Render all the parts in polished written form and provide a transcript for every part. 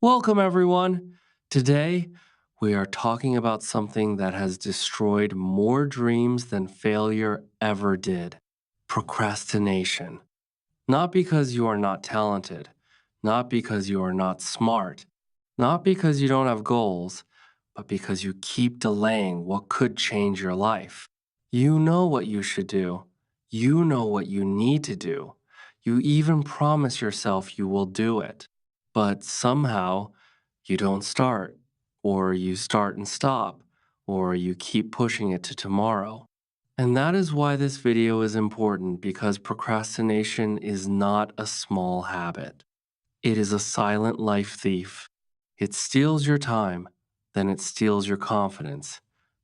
Welcome, everyone. Today, we are talking about something that has destroyed more dreams than failure ever did: procrastination. Not because you are not talented, not because you are not smart, not because you don't have goals, but because you keep delaying what could change your life. You know what you should do, you know what you need to do. You even promise yourself you will do it. But somehow, you don't start, or you start and stop, or you keep pushing it to tomorrow. And that is why this video is important, because procrastination is not a small habit. It is a silent life thief. It steals your time, then it steals your confidence,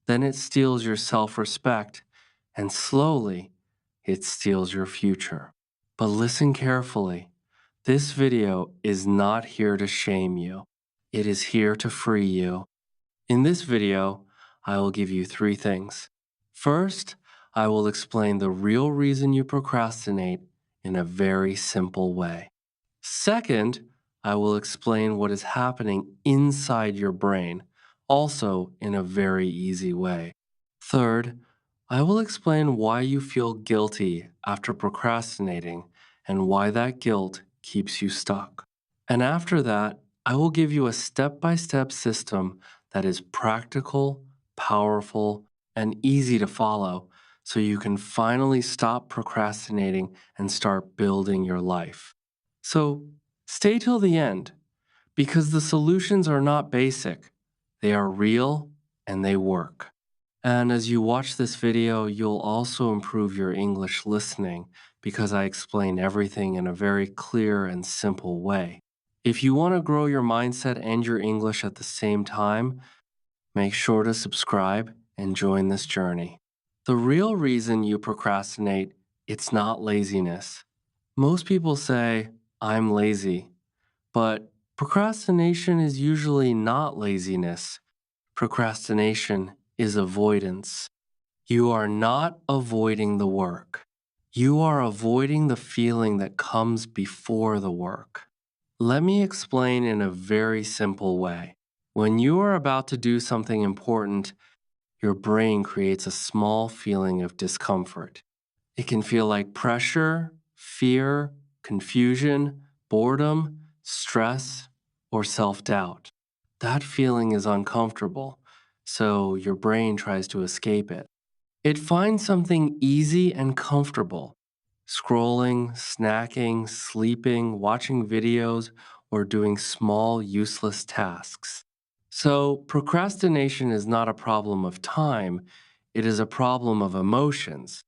then it steals your self respect, and slowly, it steals your future. But listen carefully. This video is not here to shame you, it is here to free you. In this video, I will give you three things. First, I will explain the real reason you procrastinate in a very simple way. Second, I will explain what is happening inside your brain, also in a very easy way. Third, I will explain why you feel guilty after procrastinating and why that guilt keeps you stuck. And after that, I will give you a step by step system that is practical, powerful, and easy to follow so you can finally stop procrastinating and start building your life. So stay till the end because the solutions are not basic, they are real and they work. And as you watch this video, you'll also improve your English listening because I explain everything in a very clear and simple way. If you want to grow your mindset and your English at the same time, make sure to subscribe and join this journey. The real reason you procrastinate, it's not laziness. Most people say, I'm lazy, but procrastination is usually not laziness. Procrastination is avoidance. You are not avoiding the work. You are avoiding the feeling that comes before the work. Let me explain in a very simple way. When you are about to do something important, your brain creates a small feeling of discomfort. It can feel like pressure, fear, confusion, boredom, stress, or self doubt. That feeling is uncomfortable, so your brain tries to escape it. It finds something easy and comfortable: scrolling, snacking, sleeping, watching videos, or doing small, useless tasks. So, procrastination is not a problem of time, it is a problem of emotions.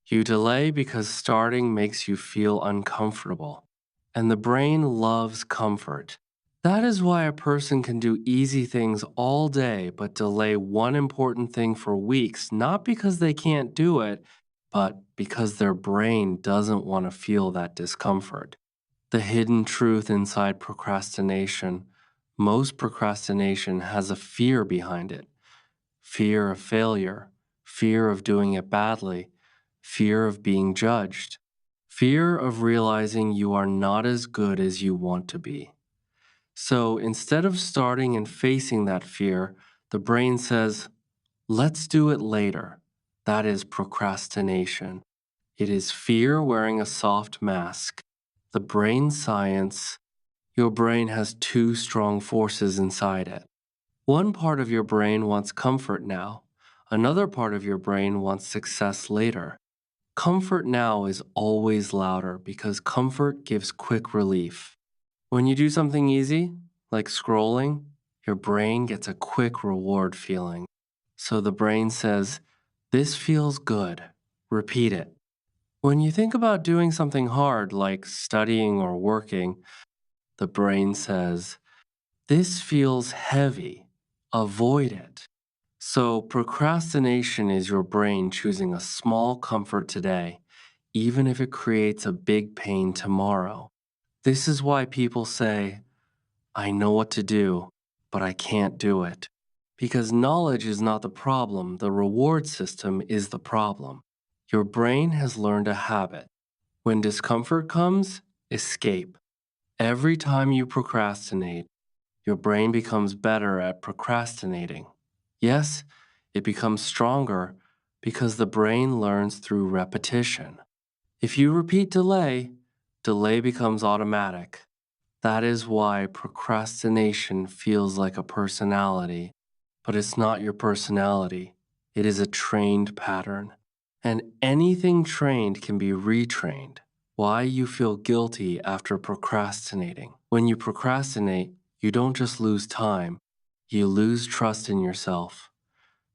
You delay because starting makes you feel uncomfortable, and the brain loves comfort. That is why a person can do easy things all day but delay one important thing for weeks, not because they can't do it, but because their brain doesn't want to feel that discomfort. The hidden truth inside procrastination: most procrastination has a fear behind it: fear of failure, fear of doing it badly, fear of being judged, fear of realizing you are not as good as you want to be. So instead of starting and facing that fear, the brain says, let's do it later. That is procrastination. It is fear wearing a soft mask. The brain science: your brain has two strong forces inside it. One part of your brain wants comfort now. Another part of your brain wants success later. Comfort now is always louder because comfort gives quick relief. When you do something easy, like scrolling, your brain gets a quick reward feeling. So the brain says, this feels good. Repeat it. When you think about doing something hard, like studying or working, the brain says, this feels heavy. Avoid it. So procrastination is your brain choosing a small comfort today, even if it creates a big pain tomorrow. This is why people say, I know what to do, but I can't do it. Because knowledge is not the problem, the reward system is the problem. Your brain has learned a habit. When discomfort comes, escape. Every time you procrastinate, your brain becomes better at procrastinating. Yes, it becomes stronger because the brain learns through repetition. If you repeat delay, delay becomes automatic. That is why procrastination feels like a personality, but it's not your personality. It is a trained pattern. And anything trained can be retrained. Why you feel guilty after procrastinating. When you procrastinate, you don't just lose time, you lose trust in yourself.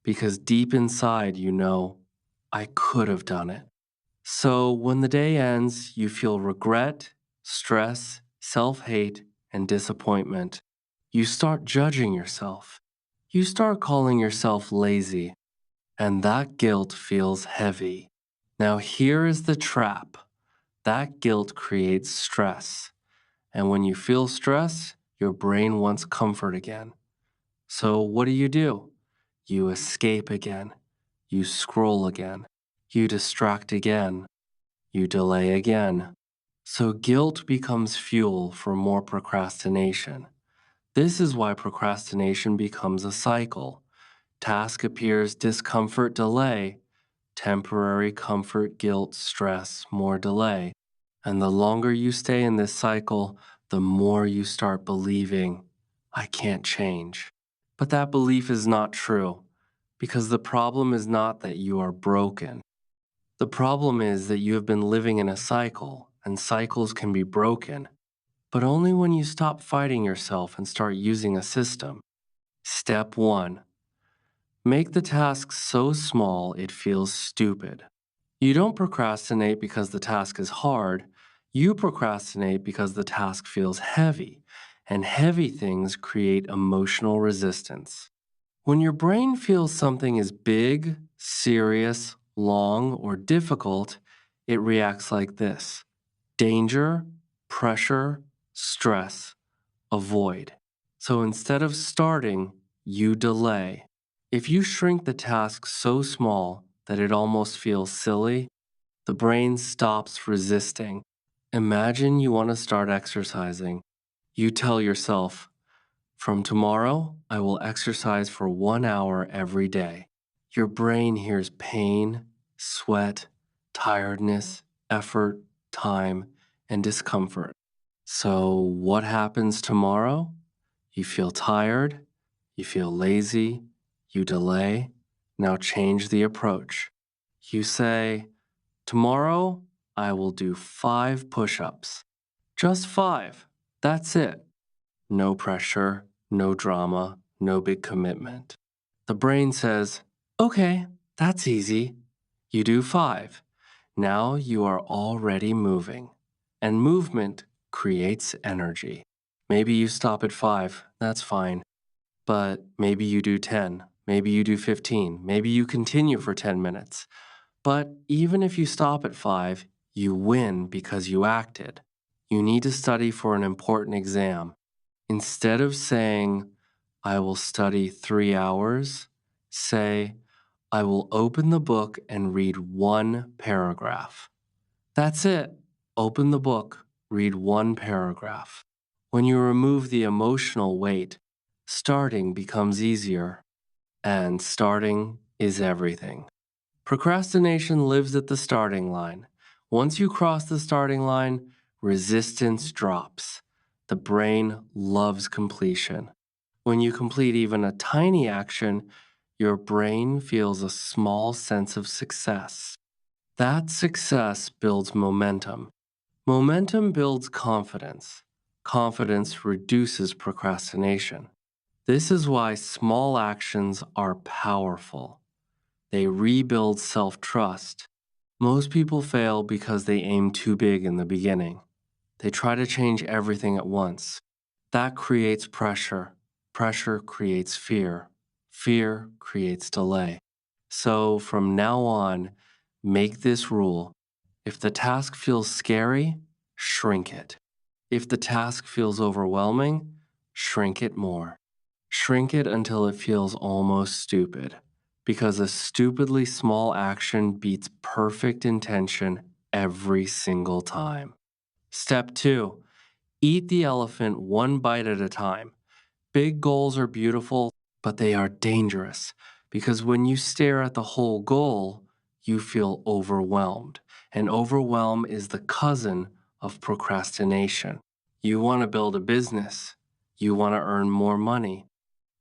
Because deep inside, you know, I could have done it. So when the day ends, you feel regret, stress, self hate, and disappointment. You start judging yourself. You start calling yourself lazy, and that guilt feels heavy. Now, here is the trap that guilt creates stress. And when you feel stress, your brain wants comfort again. So, what do? You escape again. You scroll again. You distract again. You delay again. So guilt becomes fuel for more procrastination. This is why procrastination becomes a cycle. Task appears, discomfort, delay, temporary comfort, guilt, stress, more delay. And the longer you stay in this cycle, the more you start believing, I can't change. But that belief is not true, because the problem is not that you are broken. The problem is that you have been living in a cycle, and cycles can be broken, but only when you stop fighting yourself and start using a system. Step 1. Make the task so small it feels stupid. You don't procrastinate because the task is hard, you procrastinate because the task feels heavy, and heavy things create emotional resistance. When your brain feels something is big, serious, long, or difficult, it reacts like this: danger, pressure, stress, avoid. So instead of starting, you delay. If you shrink the task so small that it almost feels silly, the brain stops resisting. Imagine you want to start exercising. You tell yourself, from tomorrow, I will exercise for 1 hour every day. Your brain hears pain, sweat, tiredness, effort, time, and discomfort. So, what happens tomorrow? You feel tired, you feel lazy, you delay. Now change the approach. You say, tomorrow, I will do 5 push ups. Just 5. That's it. No pressure, no drama, no big commitment. The brain says, okay, that's easy. You do 5. Now you are already moving. And movement creates energy. Maybe you stop at 5, that's fine. But maybe you do 10, maybe you do 15, maybe you continue for 10 minutes. But even if you stop at 5, you win because you acted. You need to study for an important exam. Instead of saying, I will study 3 hours, say, I will open the book and read 1 paragraph. That's it. Open the book, read 1 paragraph. When you remove the emotional weight, starting becomes easier. And starting is everything. Procrastination lives at the starting line. Once you cross the starting line, resistance drops. The brain loves completion. When you complete even a tiny action, your brain feels a small sense of success. That success builds momentum. Momentum builds confidence. Confidence reduces procrastination. This is why small actions are powerful. They rebuild self trust. Most people fail because they aim too big in the beginning. They try to change everything at once. That creates pressure. Pressure creates fear. Fear creates delay. So from now on, make this rule. If the task feels scary, shrink it. If the task feels overwhelming, shrink it more. Shrink it until it feels almost stupid, because a stupidly small action beats perfect intention every single time. Step 2. Eat the elephant one bite at a time. Big goals are beautiful, but they are dangerous because when you stare at the whole goal, you feel overwhelmed. And overwhelm is the cousin of procrastination. You want to build a business. You want to earn more money.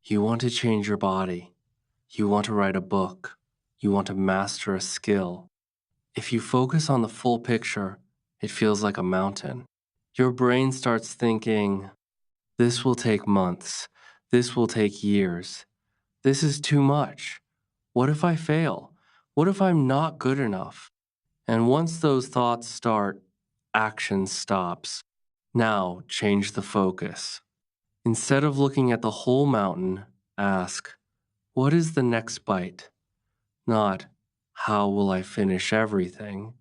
You want to change your body. You want to write a book. You want to master a skill. If you focus on the full picture, it feels like a mountain. Your brain starts thinking, this will take months. This will take years. This is too much. What if I fail? What if I'm not good enough? And once those thoughts start, action stops. Now, change the focus. Instead of looking at the whole mountain, ask, what is the next bite? Not, how will I finish everything?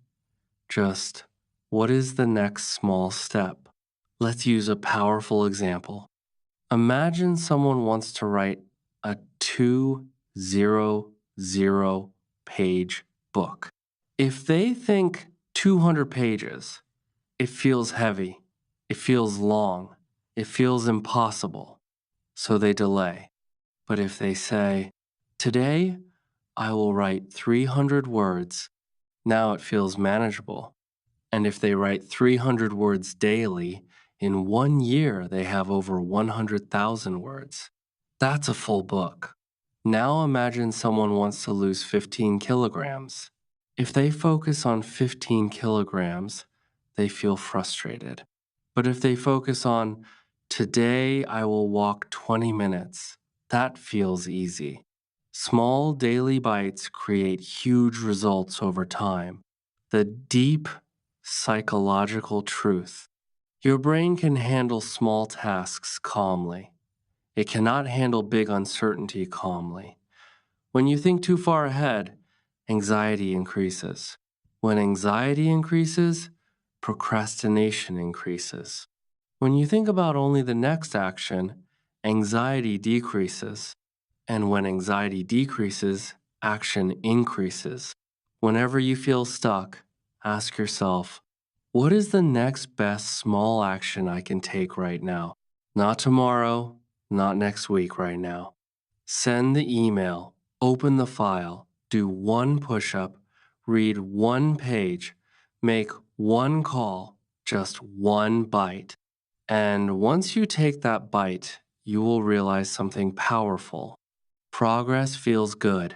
Just, what is the next small step? Let's use a powerful example. Imagine someone wants to write a 200-page book. If they think 200 pages, it feels heavy, it feels long, it feels impossible, so they delay. But if they say, today I will write 300 words, now it feels manageable. And if they write 300 words daily, in 1 year they have over 100,000 words. That's a full book. Now imagine someone wants to lose 15 kilograms. If they focus on 15 kilograms, they feel frustrated. But if they focus on, today I will walk 20 minutes, that feels easy. Small daily bites create huge results over time. The deep psychological truth. Your brain can handle small tasks calmly. It cannot handle big uncertainty calmly. When you think too far ahead, anxiety increases. When anxiety increases, procrastination increases. When you think about only the next action, anxiety decreases. And when anxiety decreases, action increases. Whenever you feel stuck, ask yourself, what is the next best small action I can take right now? Not tomorrow, not next week, right now. Send the email, open the file, do one push up, read one page, make one call, just one bite. And once you take that bite, you will realize something powerful. Progress feels good.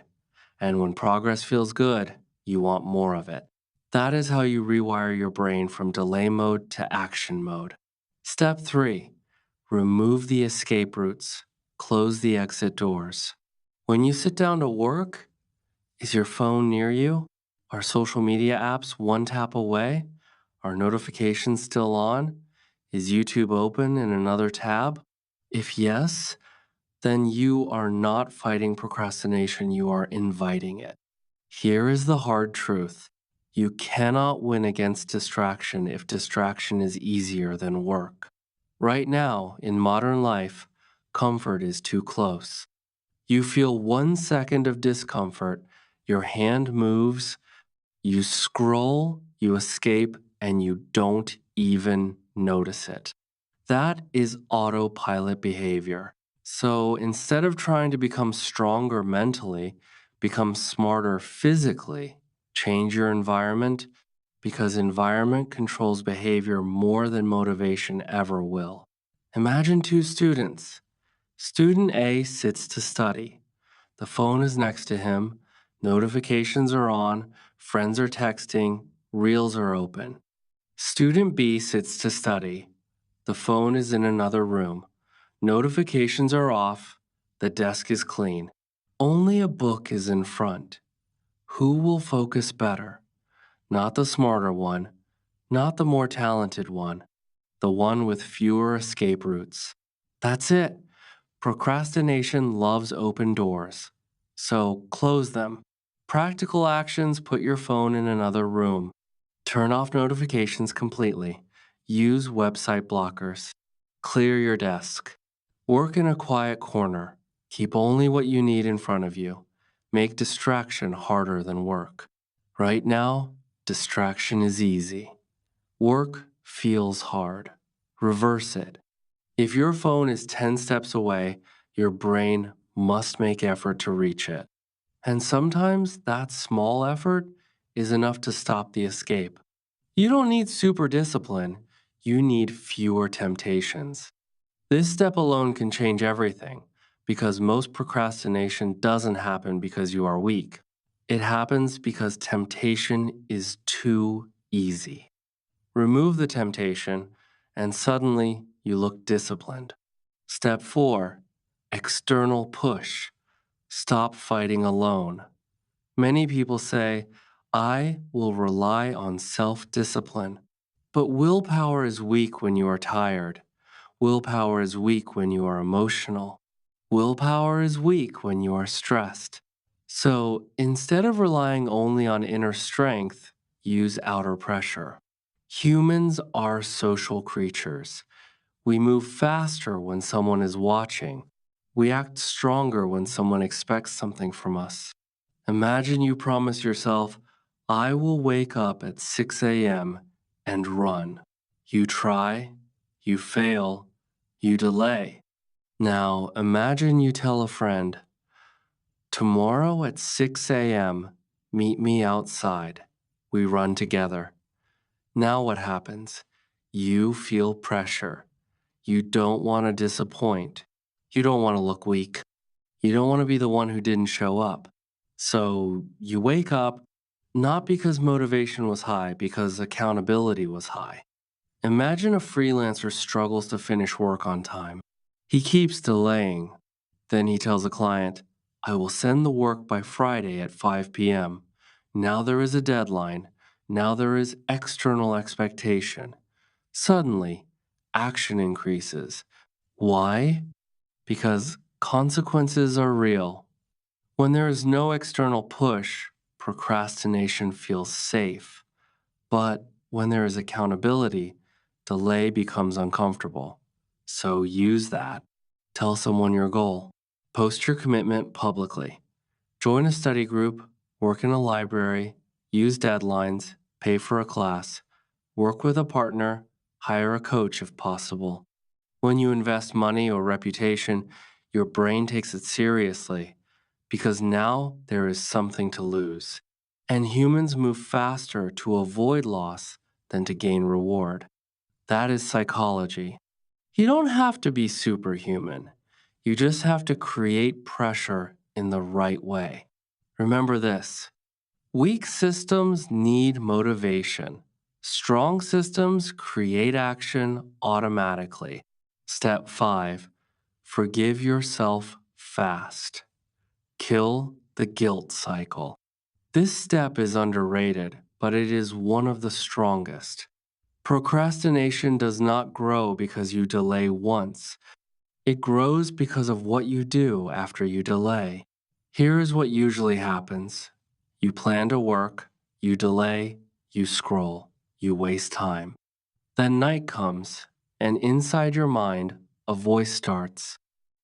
And when progress feels good, you want more of it. That is how you rewire your brain from delay mode to action mode. Step 3. Remove the escape routes. Close the exit doors. When you sit down to work, is your phone near you? Are social media apps one tap away? Are notifications still on? Is YouTube open in another tab? If yes, then you are not fighting procrastination, you are inviting it. Here is the hard truth. You cannot win against distraction if distraction is easier than work. Right now, in modern life, comfort is too close. You feel 1 second of discomfort, your hand moves, you scroll, you escape, and you don't even notice it. That is autopilot behavior. So instead of trying to become stronger mentally, become smarter physically. Change your environment because environment controls behavior more than motivation ever will. Imagine two students. Student A sits to study. The phone is next to him, notifications are on, friends are texting, reels are open. Student B sits to study. The phone is in another room. Notifications are off. The desk is clean. Only a book is in front. Who will focus better? Not the smarter one, not the more talented one, the one with fewer escape routes. That's it. Procrastination loves open doors. So close them. Practical actions: put your phone in another room. Turn off notifications completely. Use website blockers. Clear your desk. Work in a quiet corner. Keep only what you need in front of you. Make distraction harder than work. Right now, distraction is easy. Work feels hard. Reverse it. If your phone is 10 steps away, your brain must make effort to reach it. And sometimes that small effort is enough to stop the escape. You don't need super discipline, you need fewer temptations. This step alone can change everything because most procrastination doesn't happen because you are weak. It happens because temptation is too easy. Remove the temptation, and suddenly you look disciplined. Step 4, external push. Stop fighting alone. Many people say, I will rely on self discipline. But willpower is weak when you are tired. Willpower is weak when you are emotional. Willpower is weak when you are stressed. So instead of relying only on inner strength, use outer pressure. Humans are social creatures. We move faster when someone is watching. We act stronger when someone expects something from us. Imagine you promise yourself, I will wake up at 6 a.m. and run. You try, you fail, you delay. Now imagine you tell a friend, tomorrow at 6 a.m., meet me outside. We run together. Now what happens? You feel pressure. You don't want to disappoint. You don't want to look weak. You don't want to be the one who didn't show up. So you wake up not because motivation was high, because accountability was high. Imagine a freelancer struggles to finish work on time. He keeps delaying. Then he tells a client, I will send the work by Friday at 5 p.m. Now there is a deadline. Now there is external expectation. Suddenly, action increases. Why? Because consequences are real. When there is no external push, procrastination feels safe. But when there is accountability, delay becomes uncomfortable. So use that. Tell someone your goal. Post your commitment publicly. Join a study group, work in a library, use deadlines, pay for a class, work with a partner, hire a coach if possible. When you invest money or reputation, your brain takes it seriously because now there is something to lose. And humans move faster to avoid loss than to gain reward. That is psychology. You don't have to be superhuman. You just have to create pressure in the right way. Remember this, weak systems need motivation. Strong systems create action automatically. Step 5, forgive yourself fast. Kill the guilt cycle. This step is underrated, but it is one of the strongest. Procrastination does not grow because you delay once. It grows because of what you do after you delay. Here is what usually happens. You plan to work, you delay, you scroll, you waste time. Then night comes, and inside your mind, a voice starts.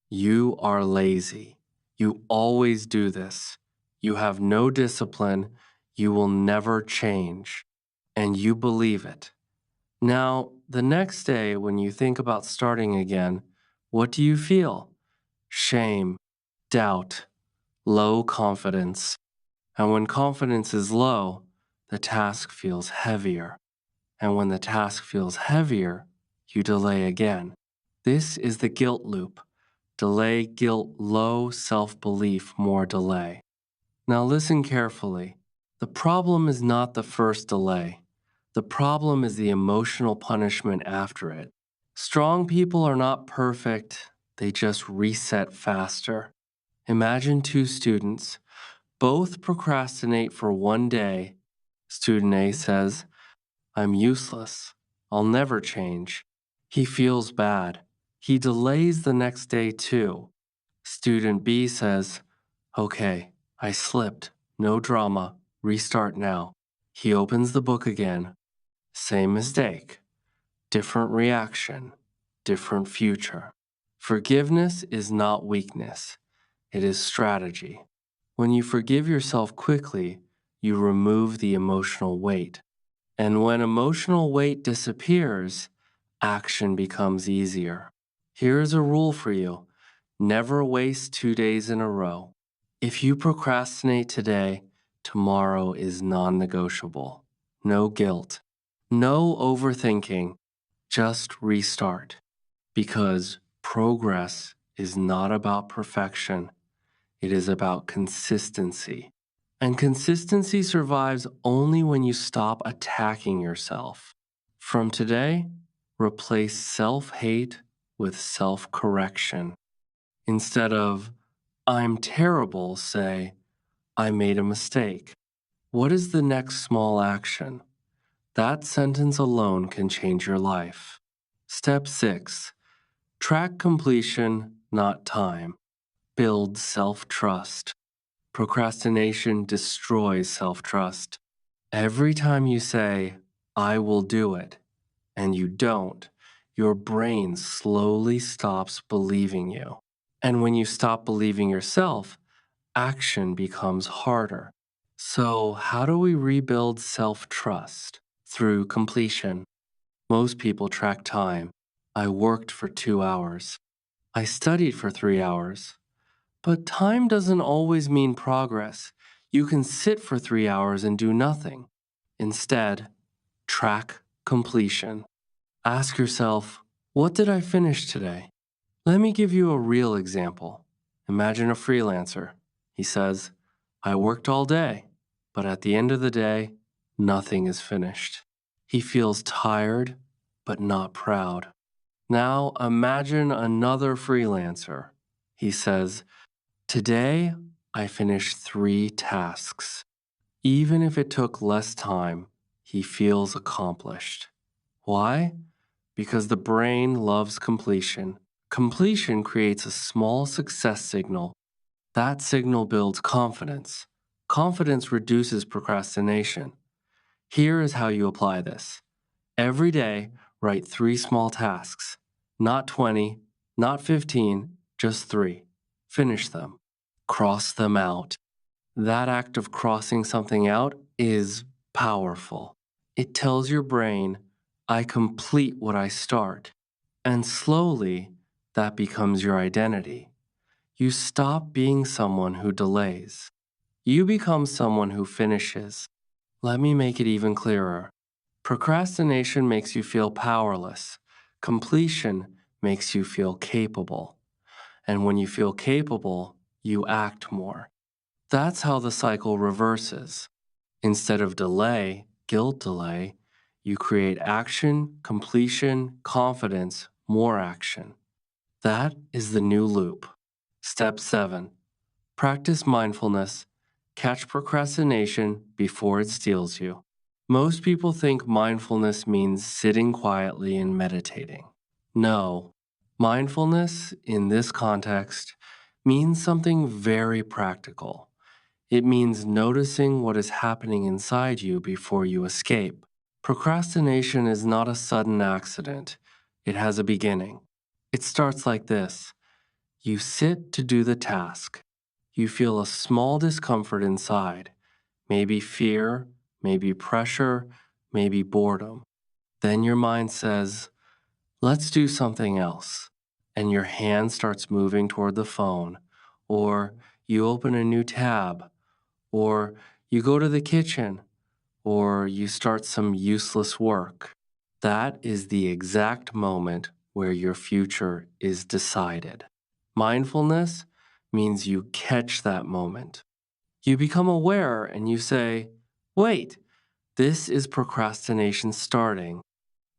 You are lazy. You always do this. You have no discipline. You will never change. And you believe it. Now, the next day, when you think about starting again, what do you feel? Shame, doubt, low confidence. And when confidence is low, the task feels heavier. And when the task feels heavier, you delay again. This is the guilt loop. Delay, guilt, low, self belief, more delay. Now listen carefully. The problem is not the first delay. The problem is the emotional punishment after it. Strong people are not perfect, they just reset faster. Imagine two students. Both procrastinate for one day. Student A says, I'm useless. I'll never change. He feels bad. He delays the next day too. Student B says, okay, I slipped. No drama. Restart now. He opens the book again. Same mistake. Different reaction. Different future. Forgiveness is not weakness. It is strategy. When you forgive yourself quickly, you remove the emotional weight. And when emotional weight disappears, action becomes easier. Here's a rule for you: never waste 2 days in a row. If you procrastinate today, tomorrow is non negotiable. No guilt, no overthinking, just restart. Because progress is not about perfection, it is about consistency. And consistency survives only when you stop attacking yourself. From today, replace self hate with self correction. Instead of, I'm terrible, say, I made a mistake. What is the next small action? That sentence alone can change your life. Step 6: track completion, not time. Build self trust. Procrastination destroys self trust. Every time you say, I will do it, and you don't, your brain slowly stops believing you. And when you stop believing yourself, action becomes harder. So, how do we rebuild self trust? Through completion. Most people track time. I worked for 2 hours. I studied for 3 hours. But time doesn't always mean progress. You can sit for 3 hours and do nothing. Instead, track completion. Ask yourself, what did I finish today? Let me give you a real example. Imagine a freelancer. He says, I worked all day, but at the end of the day, nothing is finished. He feels tired, but not proud. Now imagine another freelancer. He says, today, I finished 3 tasks. Even if it took less time, he feels accomplished. Why? Because the brain loves completion. Completion creates a small success signal. That signal builds confidence. Confidence reduces procrastination. Here is how you apply this. Every day, write 3 small tasks. Not 20, not 15, just 3. Finish them. Cross them out. That act of crossing something out is powerful. It tells your brain, I complete what I start. And slowly, that becomes your identity. You stop being someone who delays. You become someone who finishes. Let me make it even clearer. Procrastination makes you feel powerless. Completion makes you feel capable. And when you feel capable, you act more. That's how the cycle reverses. Instead of delay, guilt delay, you create action, completion, confidence, more action. That is the new loop. Step 7: practice mindfulness. Catch procrastination before it steals you. Most people think mindfulness means sitting quietly and meditating. No, mindfulness in this context means something very practical. It means noticing what is happening inside you before you escape. Procrastination is not a sudden accident, it has a beginning. It starts like this: you sit to do the task. You feel a small discomfort inside, maybe fear, maybe pressure, maybe boredom. Then your mind says, let's do something else. And your hand starts moving toward the phone, or you open a new tab, or you go to the kitchen, or you start some useless work. That is the exact moment where your future is decided. Mindfulness means you catch that moment. You become aware and you say, wait, this is procrastination starting.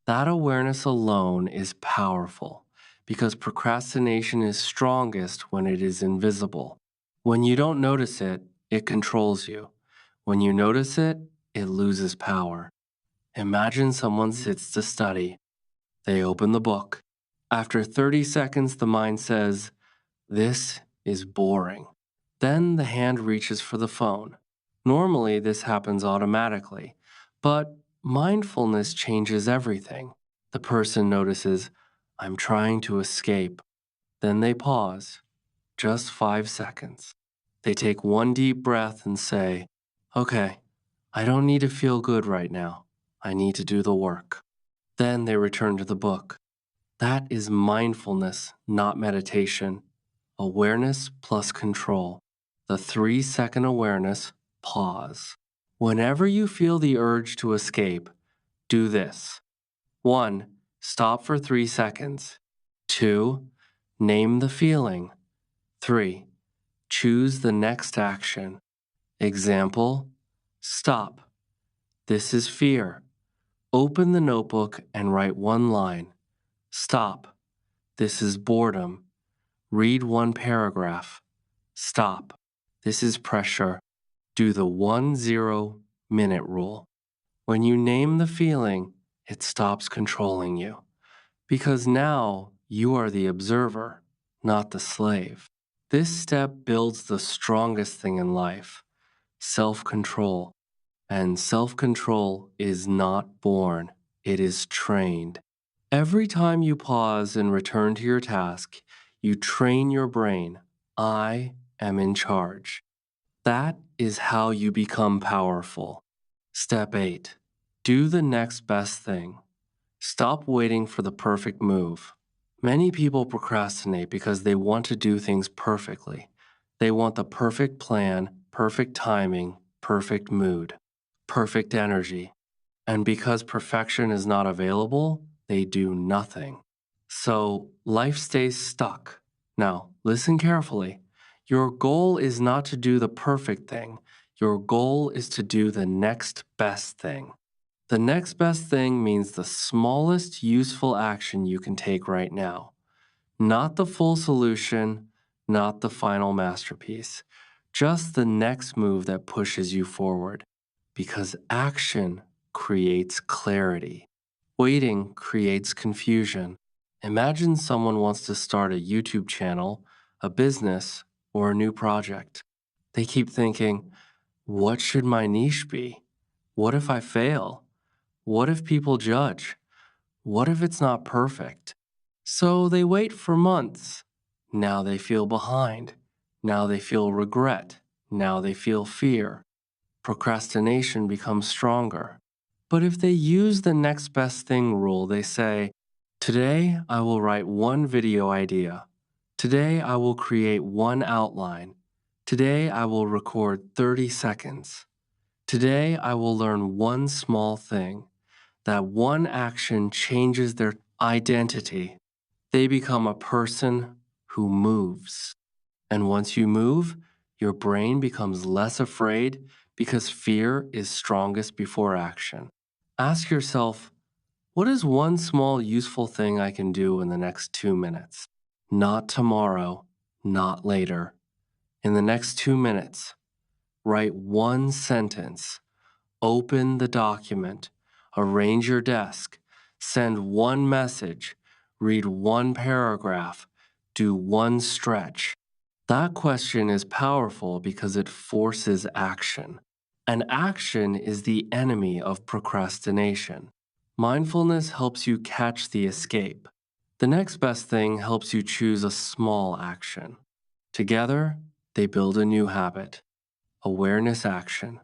That awareness alone is powerful because procrastination is strongest when it is invisible. When you don't notice it, it controls you. When you notice it, it loses power. Imagine someone sits to study. They open the book. After 30 seconds, the mind says, this is boring. Then the hand reaches for the phone. Normally, this happens automatically, but mindfulness changes everything. The person notices, I'm trying to escape. Then they pause, just 5 seconds. They take one deep breath and say, okay, I don't need to feel good right now. I need to do the work. Then they return to the book. That is mindfulness, not meditation. Awareness plus control. The 3-second awareness, pause. Whenever you feel the urge to escape, do this. 1. Stop for 3 seconds. 2. Name the feeling. 3. Choose the next action. Example: stop. This is fear. Open the notebook and write one line. Stop. This is boredom. Read one paragraph. Stop. This is pressure. Do the 1-0 minute rule. When you name the feeling, it stops controlling you. Because now you are the observer, not the slave. This step builds the strongest thing in life, self-control. And self-control is not born, it is trained. Every time you pause and return to your task, you train your brain. I am in charge. That is how you become powerful. Step 8. Do the next best thing. Stop waiting for the perfect move. Many people procrastinate because they want to do things perfectly. They want the perfect plan, perfect timing, perfect mood, perfect energy. And because perfection is not available, they do nothing. So life stays stuck. Now, listen carefully. Your goal is not to do the perfect thing. Your goal is to do the next best thing. The next best thing means the smallest useful action you can take right now. Not the full solution, not the final masterpiece. Just the next move that pushes you forward. Because action creates clarity. Waiting creates confusion. Imagine someone wants to start a YouTube channel, a business, or a new project. They keep thinking, what should my niche be? What if I fail? What if people judge? What if it's not perfect? So they wait for months. Now they feel behind. Now they feel regret. Now they feel fear. Procrastination becomes stronger. But if they use the next best thing rule, they say, today I will write one video idea. Today I will create one outline. Today I will record 30 seconds. Today I will learn one small thing. That one action changes their identity. They become a person who moves. And once you move, your brain becomes less afraid because fear is strongest before action. Ask yourself, what is one small useful thing I can do in the next 2 minutes? Not tomorrow, not later. In the next 2 minutes, write one sentence. Open the document, arrange your desk, send one message, read one paragraph, do one stretch. That question is powerful because it forces action. And action is the enemy of procrastination. Mindfulness helps you catch the escape. The next best thing helps you choose a small action. Together, they build a new habit, awareness action.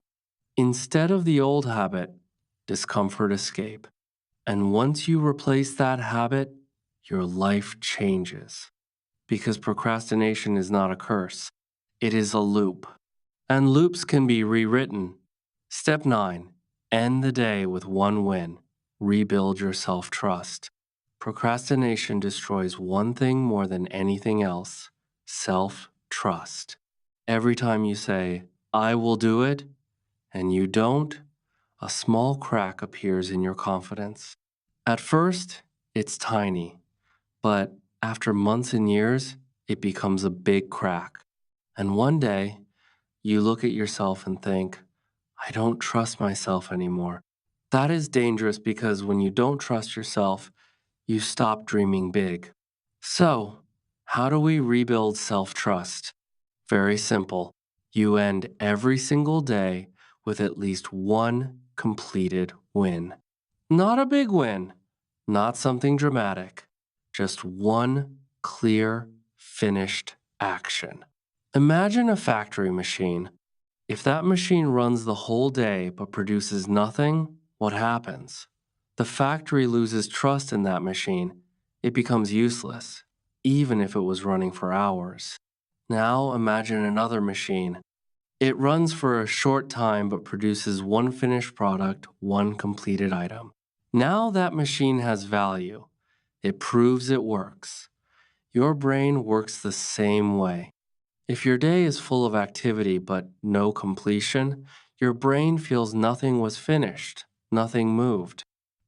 Instead of the old habit, discomfort escape. And once you replace that habit, your life changes. Because procrastination is not a curse, it is a loop. And loops can be rewritten. Step 9. End the day with one win. Rebuild your self-trust. Procrastination destroys one thing more than anything else: self-trust. Every time you say, I will do it, and you don't, a small crack appears in your confidence. At first, it's tiny, but after months and years, it becomes a big crack. And one day, you look at yourself and think, I don't trust myself anymore. That is dangerous because when you don't trust yourself, you stop dreaming big. So, how do we rebuild self-trust? Very simple. You end every single day with at least one completed win. Not a big win, not something dramatic, just one clear, finished action. Imagine a factory machine. If that machine runs the whole day but produces nothing, what happens? The factory loses trust in that machine. it becomes useless, even if it was running for hours. Now imagine another machine. It runs for a short time but produces one finished product, one completed item. Now that machine has value. It proves it works. Your brain works the same way. If your day is full of activity but no completion, your brain feels nothing was finished, nothing moved.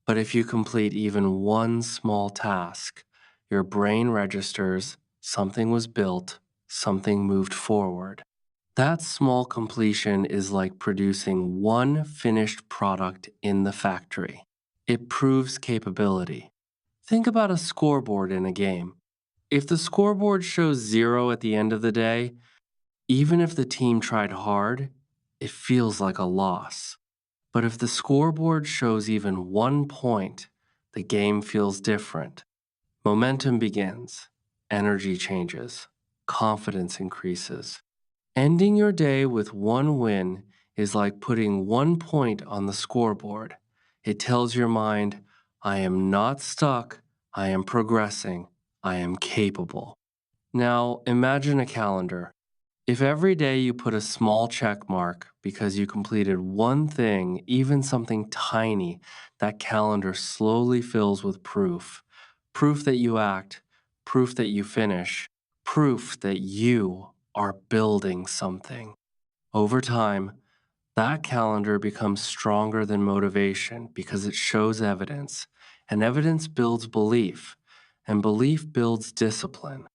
But if you complete even one small task, your brain registers something was built, something moved forward. That small completion is like producing one finished product in the factory. It proves capability. Think about a scoreboard in a game. If the scoreboard shows 0 at the end of the day, even if the team tried hard, it feels like a loss. But if the scoreboard shows even 1 point, the game feels different. Momentum begins, energy changes, confidence increases. Ending your day with one win is like putting 1 point on the scoreboard. It tells your mind, I am not stuck, I am progressing, I am capable. Now imagine a calendar. If every day you put a small check mark because you completed one thing, even something tiny, that calendar slowly fills with proof. Proof that you act, proof that you finish, proof that you are building something. Over time, that calendar becomes stronger than motivation because it shows evidence, and evidence builds belief, and belief builds discipline.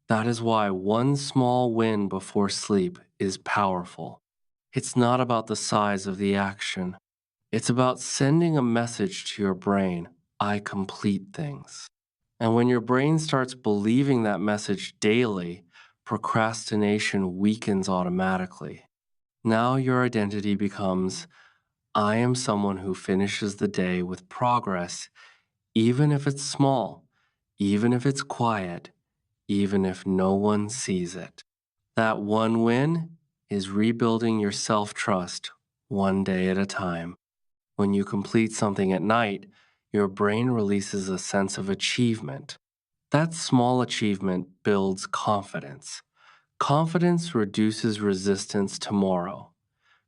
That is why one small win before sleep is powerful. It's not about the size of the action, it's about sending a message to your brain I complete things. And when your brain starts believing that message daily, procrastination weakens automatically. Now your identity becomes I am someone who finishes the day with progress, even if it's small, even if it's quiet, even if no one sees it. That one win is rebuilding your self trust one day at a time. When you complete something at night, your brain releases a sense of achievement. That small achievement builds confidence. Confidence reduces resistance tomorrow.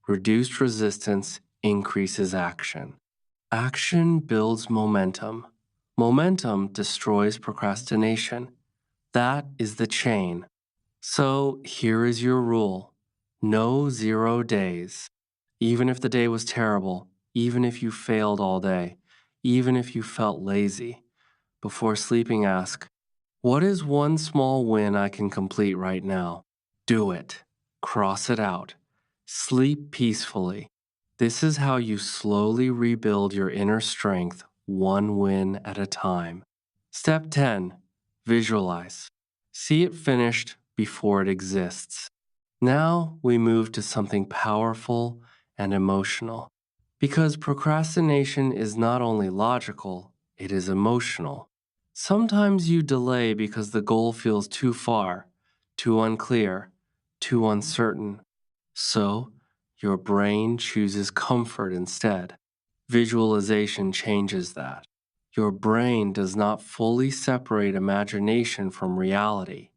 Reduced resistance increases action. Action builds momentum. Momentum destroys procrastination. That is the chain. So here is your rule: no 0 days. Even if the day was terrible, even if you failed all day, even if you felt lazy, before sleeping, ask, what is one small win I can complete right now? Do it. Cross it out. Sleep peacefully. This is how you slowly rebuild your inner strength, one win at a time. Step 10. Visualize. See it finished before it exists. Now we move to something powerful and emotional. Because procrastination is not only logical, it is emotional. Sometimes you delay because the goal feels too far, too unclear, too uncertain. So, your brain chooses comfort instead. Visualization changes that. Your brain does not fully separate imagination from reality.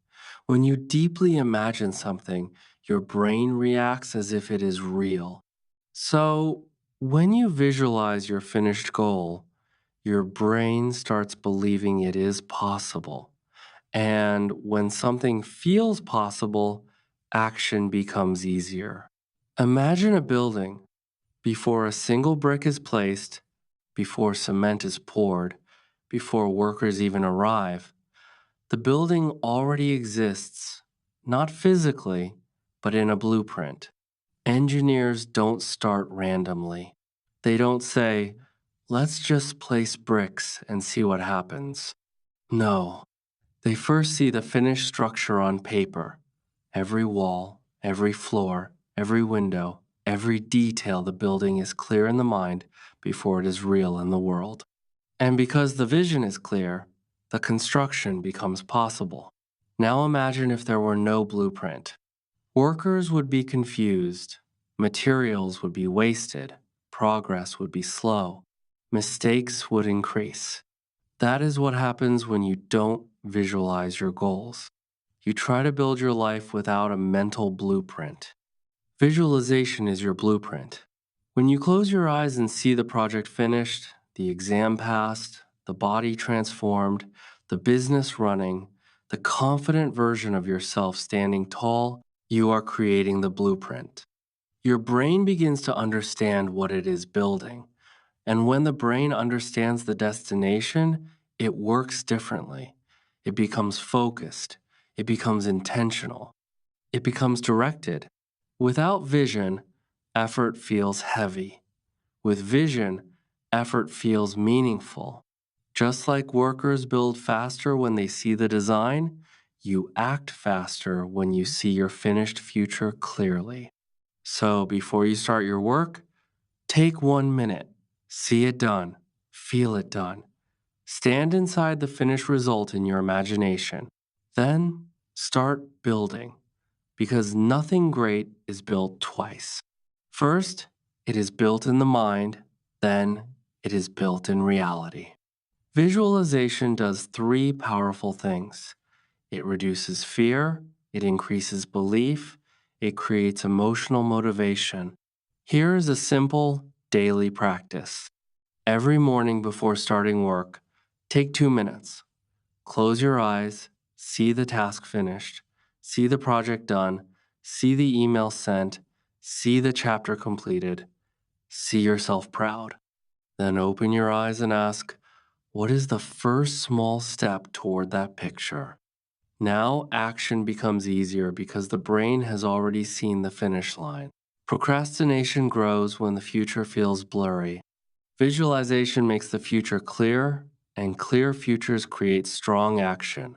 When you deeply imagine something, your brain reacts as if it is real. So, when you visualize your finished goal, your brain starts believing it is possible. And when something feels possible, action becomes easier. Imagine a building. Before a single brick is placed, before cement is poured, before workers even arrive, the building already exists, not physically, but in a blueprint. Engineers don't start randomly. They don't say, let's just place bricks and see what happens. No, they first see the finished structure on paper. Every wall, every floor, every window, every detail the building is clear in the mind before it is real in the world. And because the vision is clear, the construction becomes possible. Now imagine if there were no blueprint. Workers would be confused, materials would be wasted, progress would be slow, mistakes would increase. That is what happens when you don't visualize your goals. You try to build your life without a mental blueprint. Visualization is your blueprint. When you close your eyes and see the project finished, the exam passed, the body transformed, the business running, the confident version of yourself standing tall, you are creating the blueprint. Your brain begins to understand what it is building. And when the brain understands the destination, it works differently. It becomes focused. It becomes intentional. It becomes directed. Without vision, effort feels heavy. With vision, effort feels meaningful. Just like workers build faster when they see the design, you act faster when you see your finished future clearly. So before you start your work, take 1 minute, see it done, feel it done. Stand inside the finished result in your imagination. Then start building, because nothing great is built twice. First, it is built in the mind, then it is built in reality. Visualization does three powerful things. It reduces fear, it increases belief, it creates emotional motivation. Here is a simple daily practice. Every morning before starting work, take 2 minutes. Close your eyes, see the task finished, see the project done, see the email sent, see the chapter completed, see yourself proud. Then open your eyes and ask, what is the first small step toward that picture? Now action becomes easier because the brain has already seen the finish line. Procrastination grows when the future feels blurry. Visualization makes the future clear, and clear futures create strong action.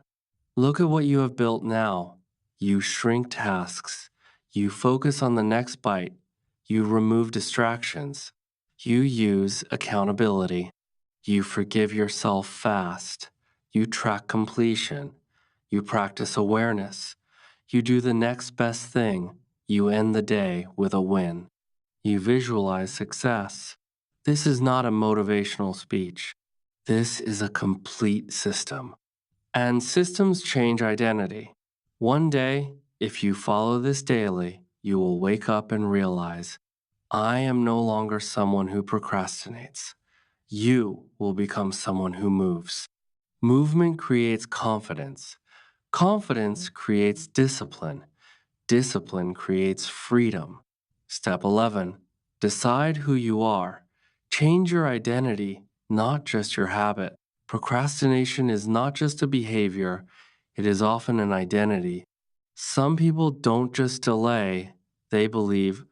Look at what you have built now. You shrink tasks. You focus on the next bite. You remove distractions. You use accountability. You forgive yourself fast. You track completion. You practice awareness. You do the next best thing. You end the day with a win. You visualize success. This is not a motivational speech. This is a complete system. And systems change identity. One day, if you follow this daily, you will wake up and realize, I am no longer someone who procrastinates. You will become someone who moves. Movement creates confidence. Confidence creates discipline. Discipline creates freedom. Step 11. Decide who you are. Change your identity, not just your habit. Procrastination is not just a behavior, it is often an identity. Some people don't just delay, they believe,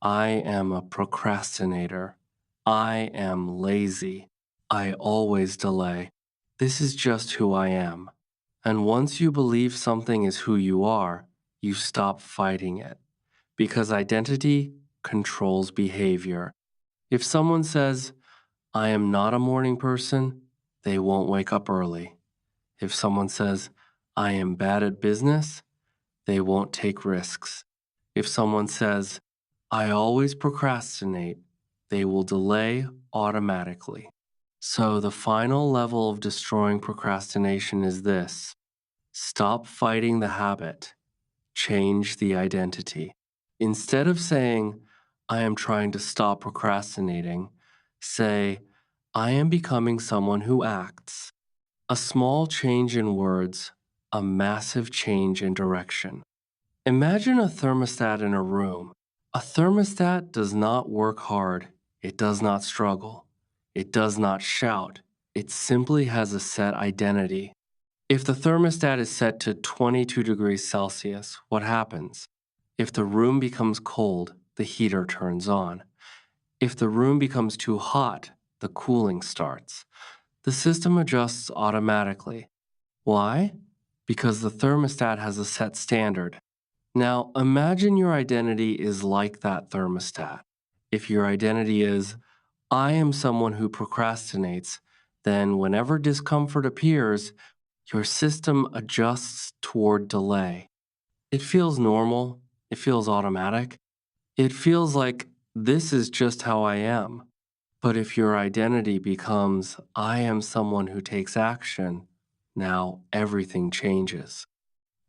I am a procrastinator. I am lazy. I always delay. This is just who I am. And once you believe something is who you are, you stop fighting it. Because identity controls behavior. If someone says, I am not a morning person, they won't wake up early. If someone says, I am bad at business, they won't take risks. If someone says, I always procrastinate, they will delay automatically. So the final level of destroying procrastination is this: stop fighting the habit, change the identity. Instead of saying, I am trying to stop procrastinating, say, I am becoming someone who acts. A small change in words, a massive change in direction. Imagine a thermostat in a room. A thermostat does not work hard. It does not struggle. It does not shout. It simply has a set identity. If the thermostat is set to 22 degrees Celsius, what happens? If the room becomes cold, the heater turns on. If the room becomes too hot, the cooling starts. The system adjusts automatically. Why? Because the thermostat has a set standard. Now, imagine your identity is like that thermostat. If your identity is, I am someone who procrastinates, then whenever discomfort appears, your system adjusts toward delay. It feels normal. It feels automatic. It feels like this is just how I am. But if your identity becomes, I am someone who takes action, now everything changes.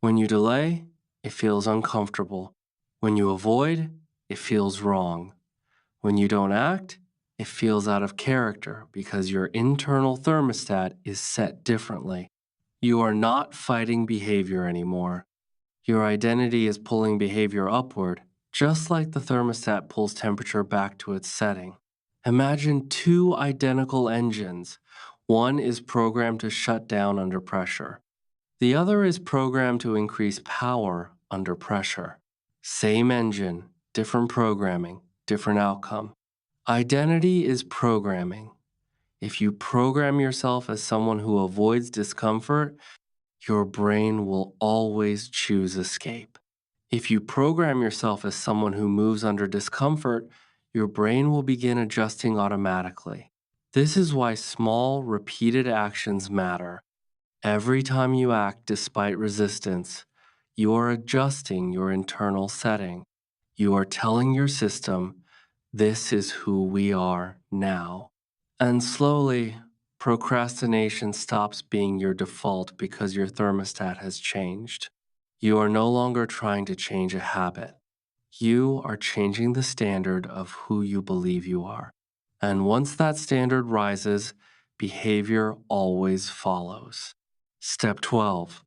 When you delay, it feels uncomfortable. When you avoid, it feels wrong. When you don't act, it feels out of character because your internal thermostat is set differently. You are not fighting behavior anymore. Your identity is pulling behavior upward, just like the thermostat pulls temperature back to its setting. Imagine two identical engines. One is programmed to shut down under pressure. The other is programmed to increase power under pressure. Same engine, different programming, different outcome. Identity is programming. If you program yourself as someone who avoids discomfort, your brain will always choose escape. If you program yourself as someone who moves under discomfort, your brain will begin adjusting automatically. This is why small, repeated actions matter. Every time you act despite resistance, you are adjusting your internal setting. You are telling your system, this is who we are now. And slowly, procrastination stops being your default because your thermostat has changed. You are no longer trying to change a habit. You are changing the standard of who you believe you are. And once that standard rises, behavior always follows. Step 12.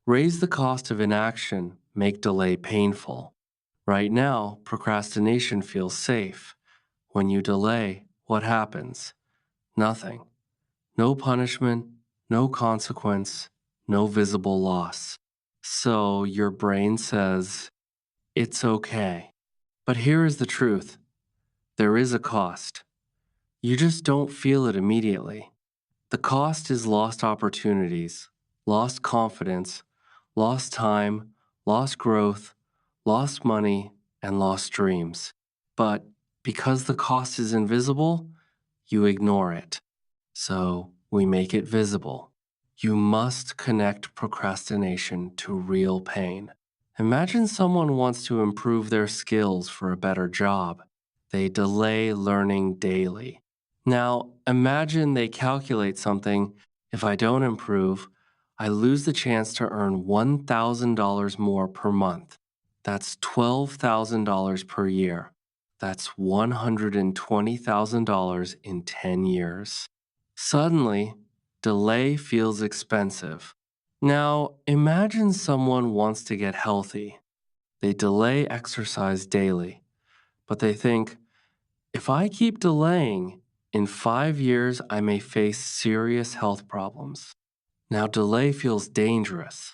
Raise the cost of inaction, make delay painful. Right now, procrastination feels safe. When you delay, what happens? Nothing. No punishment, no consequence, no visible loss. So your brain says, it's okay. But here is the truth. There is a cost. You just don't feel it immediately. The cost is lost opportunities, lost confidence, lost time, lost growth, lost money, and lost dreams. But because the cost is invisible, you ignore it. So we make it visible. You must connect procrastination to real pain. Imagine someone wants to improve their skills for a better job. They delay learning daily. Now, imagine they calculate something. If I don't improve, I lose the chance to earn $1,000 more per month. That's $12,000 per year. That's $120,000 in 10 years. Suddenly, delay feels expensive. Now, imagine someone wants to get healthy. They delay exercise daily, but they think, if I keep delaying, in 5 years I may face serious health problems. Now, delay feels dangerous.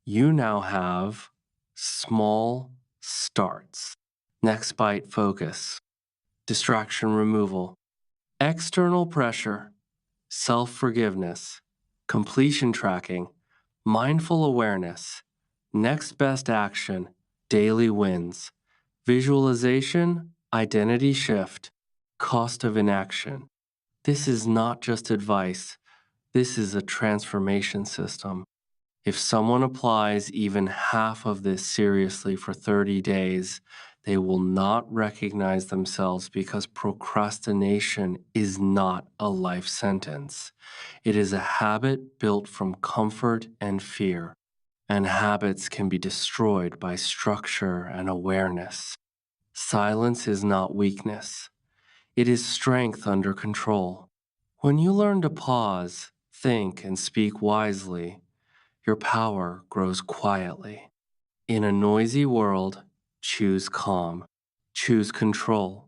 You now have small starts. Next bite focus, distraction removal, external pressure, self forgiveness, completion tracking, mindful awareness, next best action, daily wins, visualization, identity shift, cost of inaction. This is not just advice, this is a transformation system. If someone applies even half of this seriously for 30 days, they will not recognize themselves because procrastination is not a life sentence. It is a habit built from comfort and fear, and habits can be destroyed by structure and awareness. Silence is not weakness, it is strength under control. When you learn to pause, think, and speak wisely, your power grows quietly. In a noisy world, choose calm, choose control,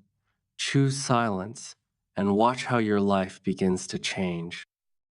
choose silence, and watch how your life begins to change.